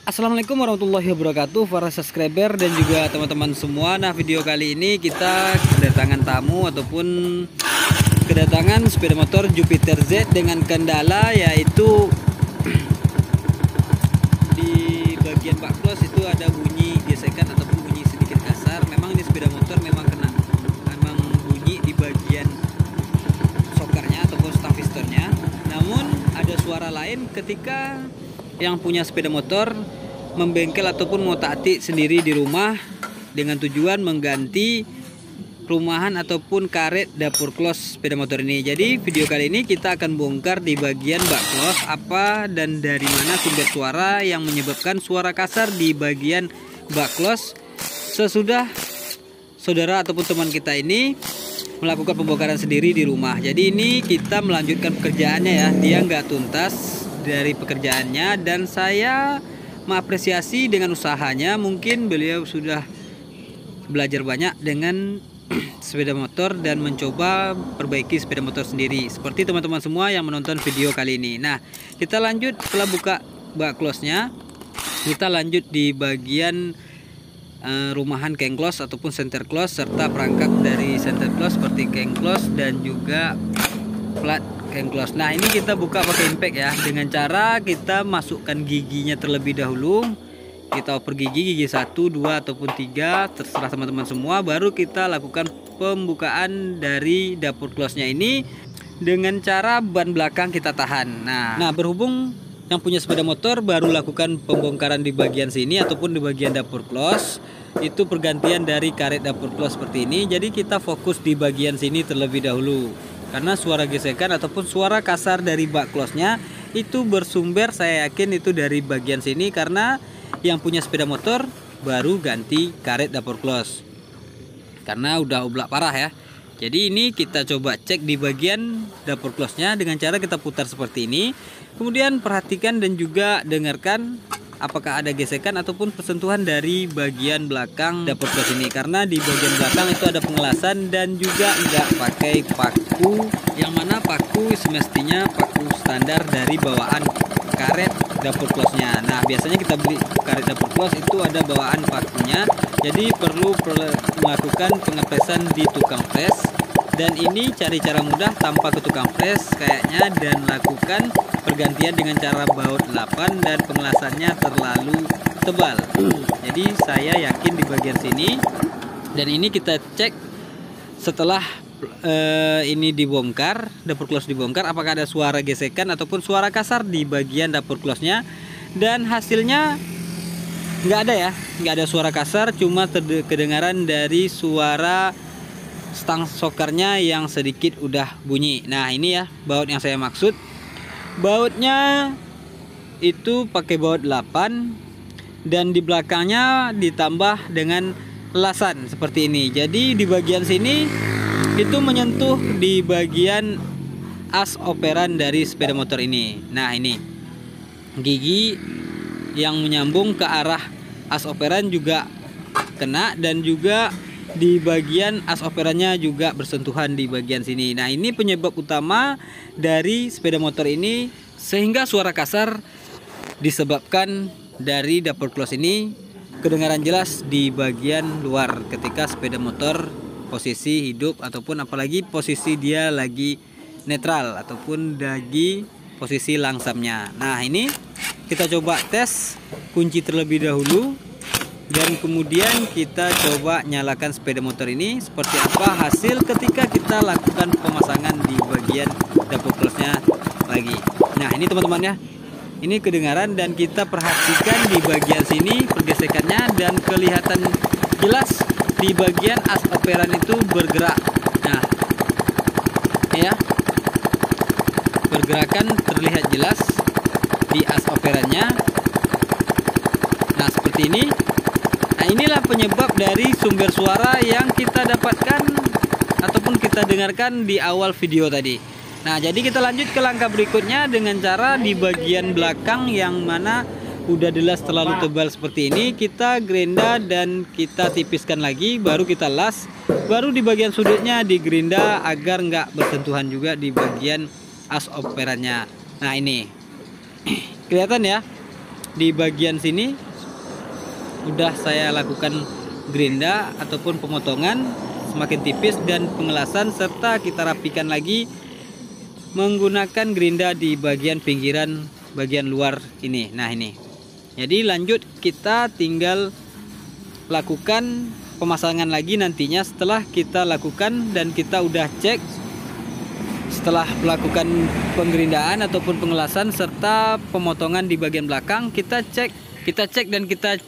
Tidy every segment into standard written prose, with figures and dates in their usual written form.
Assalamualaikum warahmatullahi wabarakatuh para subscriber dan juga teman-teman semua. Nah, video kali ini kita kedatangan tamu ataupun kedatangan sepeda motor Jupiter Z dengan kendala yaitu di bagian bak close itu ada bunyi gesekan ataupun bunyi sedikit kasar. Memang di sepeda motor memang bunyi di bagian sokernya ataupun stang pistonnya. Namun ada suara lain ketika yang punya sepeda motor membengkel ataupun ngotak-atik sendiri di rumah dengan tujuan mengganti rumahan ataupun karet dapur close sepeda motor ini. Jadi video kali ini kita akan bongkar di bagian bak close apa dan dari mana sumber suara yang menyebabkan suara kasar di bagian bak close sesudah saudara ataupun teman kita ini melakukan pembongkaran sendiri di rumah. Jadi ini kita melanjutkan pekerjaannya ya, dia nggak tuntas dari pekerjaannya dan saya mengapresiasi dengan usahanya. Mungkin beliau sudah belajar banyak dengan sepeda motor dan mencoba perbaiki sepeda motor sendiri seperti teman-teman semua yang menonton video kali ini. Nah, kita lanjut setelah buka bak close-nya, kita lanjut di bagian rumahan keng close ataupun center close serta perangkap dari center close seperti keng close dan juga plat keng close. Nah, ini kita buka pakai impact ya, dengan cara kita masukkan giginya terlebih dahulu. Kita oper gigi 1, 2 ataupun 3 terserah teman-teman semua. Baru kita lakukan pembukaan dari dapur close-nya ini dengan cara ban belakang kita tahan. Nah, berhubung yang punya sepeda motor baru lakukan pembongkaran di bagian sini ataupun di bagian dapur close, itu pergantian dari karet dapur close seperti ini. Jadi kita fokus di bagian sini terlebih dahulu. Karena suara gesekan ataupun suara kasar dari bak close-nya itu bersumber, saya yakin itu dari bagian sini karena yang punya sepeda motor baru ganti karet dapur close. Karena udah oblak parah ya. Jadi ini kita coba cek di bagian dapur close-nya dengan cara kita putar seperti ini. Kemudian perhatikan dan juga dengarkan apakah ada gesekan ataupun persentuhan dari bagian belakang dapur close ini. Karena di bagian belakang itu ada pengelasan dan juga nggak pakai paku, yang mana paku semestinya paku standar dari bawaan karet dapur close-nya. Nah, biasanya kita beli karet dapur close itu ada bawaan pakunya. Jadi perlu melakukan pengepresan di tukang pres. Dan ini cari cara mudah tanpa ke tukang pres kayaknya, dan lakukan pergantian dengan cara baut 8 dan pengelasannya terlalu tebal. Jadi saya yakin di bagian sini, dan ini kita cek setelah ini dibongkar, dapur close dibongkar, apakah ada suara gesekan ataupun suara kasar di bagian dapur close-nya, dan hasilnya nggak ada ya, nggak ada suara kasar, cuma kedengaran dari suara stang sokernya yang sedikit udah bunyi. Nah, ini ya baut yang saya maksud. Bautnya itu pakai baut 8 dan di belakangnya ditambah dengan elasan seperti ini. Jadi di bagian sini itu menyentuh di bagian as operan dari sepeda motor ini. Nah, ini gigi yang menyambung ke arah as operan juga kena, dan juga di bagian as operannya juga bersentuhan di bagian sini. Nah, ini penyebab utama dari sepeda motor ini sehingga suara kasar disebabkan dari dapur close ini kedengaran jelas di bagian luar ketika sepeda motor posisi hidup ataupun apalagi posisi dia lagi netral ataupun lagi posisi langsamnya. Nah, ini kita coba tes kunci terlebih dahulu dan kemudian kita coba nyalakan sepeda motor ini seperti apa hasil ketika kita lakukan pemasangan di bagian dapur close-nya lagi. Nah, ini teman-teman ya, ini kedengaran dan kita perhatikan di bagian sini pergesekannya dan kelihatan jelas di bagian as operan itu bergerak. Nah, ya, pergerakan terlihat jelas di as operannya. Nah, seperti ini. Nah, inilah penyebab dari sumber suara yang kita dapatkan ataupun kita dengarkan di awal video tadi. Nah, jadi kita lanjut ke langkah berikutnya dengan cara di bagian belakang yang mana udah jelas terlalu tebal seperti ini, kita gerinda dan kita tipiskan lagi, baru kita las, baru di bagian sudutnya digerinda agar nggak bersentuhan juga di bagian as operannya. Nah, ini kelihatan ya, di bagian sini udah saya lakukan gerinda ataupun pemotongan semakin tipis dan pengelasan, serta kita rapikan lagi menggunakan gerinda di bagian pinggiran bagian luar ini. Nah ini, jadi lanjut kita tinggal lakukan pemasangan lagi nantinya setelah kita lakukan dan kita udah cek. Setelah melakukan penggerindaan ataupun pengelasan serta pemotongan di bagian belakang, kita cek dan kita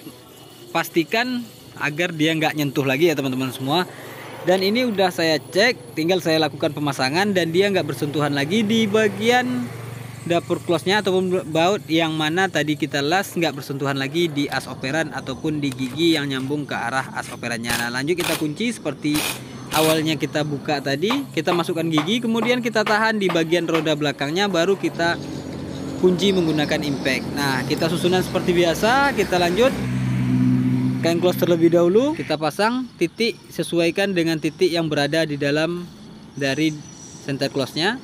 pastikan agar dia nggak nyentuh lagi ya teman-teman semua. Dan ini udah saya cek, tinggal saya lakukan pemasangan dan dia nggak bersentuhan lagi di bagian dapur close-nya ataupun baut yang mana tadi kita las, nggak bersentuhan lagi di as operan ataupun di gigi yang nyambung ke arah as operannya. Nah lanjut kita kunci seperti awalnya kita buka tadi, kita masukkan gigi, kemudian kita tahan di bagian roda belakangnya, baru kita kunci menggunakan impact. Nah kita susunan seperti biasa, kita lanjut kain close terlebih dahulu, kita pasang titik sesuaikan dengan titik yang berada di dalam dari center close-nya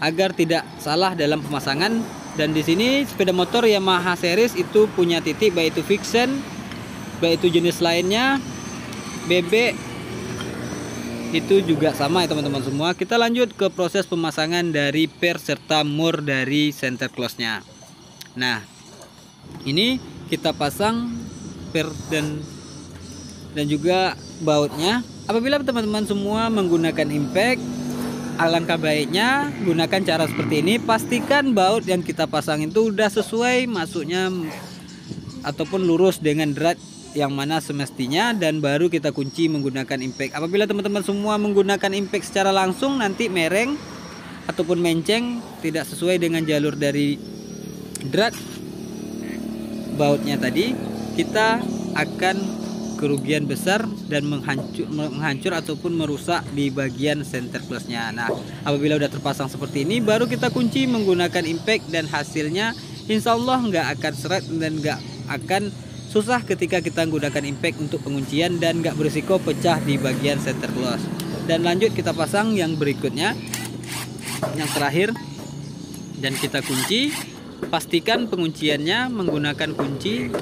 agar tidak salah dalam pemasangan. Dan di sini sepeda motor Yamaha series itu punya titik, baik itu Vixen, baik itu jenis lainnya, bebek, itu juga sama ya teman-teman semua. Kita lanjut ke proses pemasangan dari per serta mur dari center close-nya. Nah ini kita pasang per dan juga bautnya. Apabila teman-teman semua menggunakan impact, alangkah baiknya gunakan cara seperti ini. Pastikan baut yang kita pasang itu udah sesuai masuknya ataupun lurus dengan drat yang mana semestinya, dan baru kita kunci menggunakan impact. Apabila teman-teman semua menggunakan impact secara langsung, nanti mereng ataupun menceng tidak sesuai dengan jalur dari drat bautnya tadi, kita akan kerugian besar dan menghancur ataupun merusak di bagian center close-nya. Nah apabila udah terpasang seperti ini, baru kita kunci menggunakan impact, dan hasilnya insya Allah nggak akan seret dan nggak akan susah ketika kita menggunakan impact untuk penguncian, dan nggak berisiko pecah di bagian center close. Dan lanjut kita pasang yang berikutnya, yang terakhir, dan kita kunci. Pastikan pengunciannya menggunakan kunci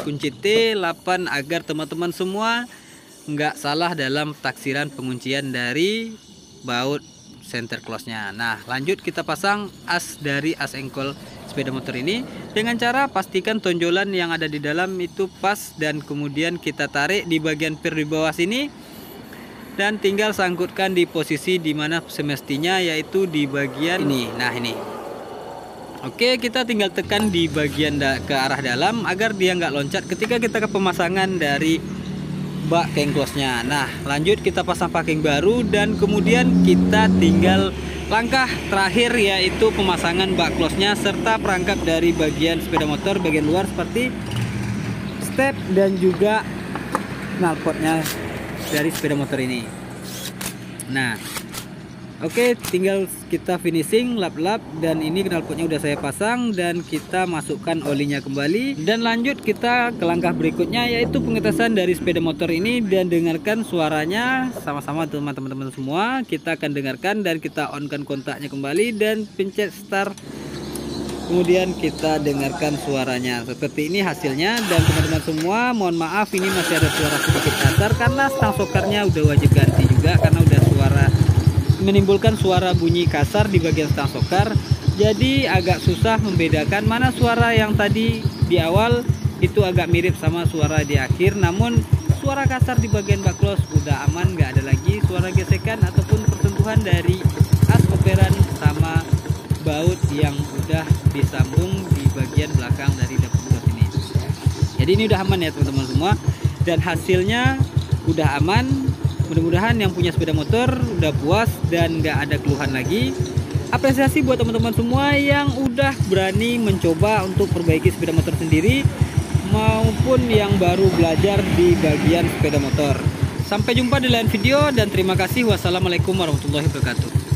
T8 agar teman-teman semua nggak salah dalam taksiran penguncian dari baut center close-nya. Nah lanjut kita pasang as dari as engkol sepeda motor ini dengan cara pastikan tonjolan yang ada di dalam itu pas, dan kemudian kita tarik di bagian per di bawah sini dan tinggal sangkutkan di posisi dimana semestinya, yaitu di bagian ini. Nah ini, oke, kita tinggal tekan di bagian ke arah dalam agar dia nggak loncat ketika kita ke pemasangan dari bak kain close-nya. Nah lanjut kita pasang packing baru, dan kemudian kita tinggal langkah terakhir, yaitu pemasangan bak close-nya serta perangkap dari bagian sepeda motor bagian luar seperti step dan juga knalpotnya dari sepeda motor ini. Nah oke, tinggal kita finishing lap-lap, dan ini knalpotnya udah saya pasang dan kita masukkan olinya kembali. Dan lanjut kita ke langkah berikutnya, yaitu pengetesan dari sepeda motor ini, dan dengarkan suaranya sama-sama teman-teman semua. Kita akan dengarkan dan kita on-kan kontaknya kembali dan pencet start. Kemudian kita dengarkan suaranya seperti ini hasilnya. Dan teman-teman semua mohon maaf ini masih ada suara sedikit kasar karena stang sokernya udah wajib ganti juga, karena udah menimbulkan suara bunyi kasar di bagian stang sokar. Jadi agak susah membedakan mana suara yang tadi di awal itu agak mirip sama suara di akhir. Namun suara kasar di bagian bak close udah aman, nggak ada lagi suara gesekan ataupun persentuhan dari as operan sama baut yang udah disambung di bagian belakang dari dapur close ini. Jadi ini udah aman ya teman-teman semua, dan hasilnya udah aman. Mudah-mudahan yang punya sepeda motor udah puas dan nggak ada keluhan lagi. Apresiasi buat teman-teman semua yang udah berani mencoba untuk perbaiki sepeda motor sendiri, maupun yang baru belajar di bagian sepeda motor. Sampai jumpa di lain video, dan terima kasih. Wassalamualaikum warahmatullahi wabarakatuh.